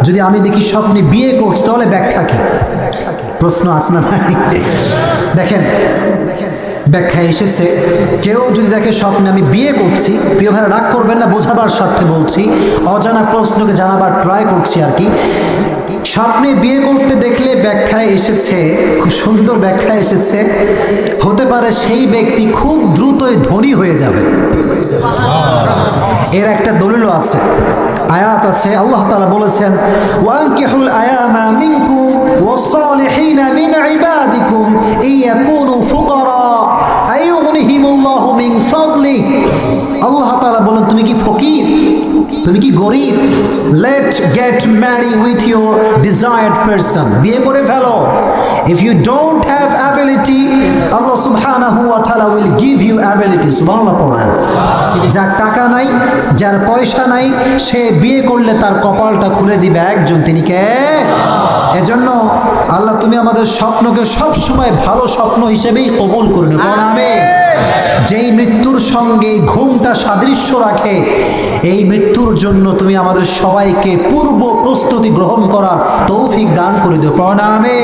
যদি আমি দেখি স্বপ্নে বিয়ে করছি তাহলে ব্যাখ্যা কি? প্রশ্ন আসে না ভাই? দেখেন ব্যাখ্যা এসেছে, কেউ যদি দেখে স্বপ্নে আমি বিয়ে করছি, প্রিয় ভাইরা রাগ করবেন না, বোঝাবার স্বার্থে বলছি, অজানা প্রশ্নকে জানাবার ট্রাই করছি আর কি। স্বপ্নে বিয়ে করতে দেখলে ব্যাখ্যায় এসেছে, খুব সুন্দর ব্যাখ্যা এসেছে, হতে পারে সেই ব্যক্তি খুব দ্রুতই ধনী হয়ে যাবে। এর একটা দলিলও আছে, আয়াত আছে। আল্লাহ তাআলা বলেছেন, ওয়ানকিহুল আয়ামা মিনকুম ওয়াস-সালিহিনা মিন ইবাদিকুম ইয়াকুনু ফুকারা আইয়ুগনিহিমুল্লাহু মিন ফাদলি। আল্লাহ তাআলা বলেন, তুমি কি ফকির, তুমি কি গরিব? Let get marry with your desired person, বিয়ে করে ফেলো। If you don't have ability, আল্লাহ সুবহানাহু ওয়া তাআলা উইল গিভ ইউ অ্যাবিলিটি। সুবহানাল্লাহ পড়েন। যার টাকা নাই, যার পয়সা নাই, সে বিয়ে করলে তার কপালটা খুলে দিবে একজন, তিনি কে? এজন্য আল্লাহ তুমি আমাদের স্বপ্নকে সব সময় ভালো স্বপ্ন হিসেবেই কবুল করে নিও। কারণ আমি যেই মৃত্যুর সঙ্গে ঘুমটা সাদৃশ্য রাখে, এই মৃত্যুর জন্য তুমি আমাদের সবাইকে পূর্ব প্রস্তুতি গ্রহণ করার তৌফিক দান করে দিও। প্রণামে।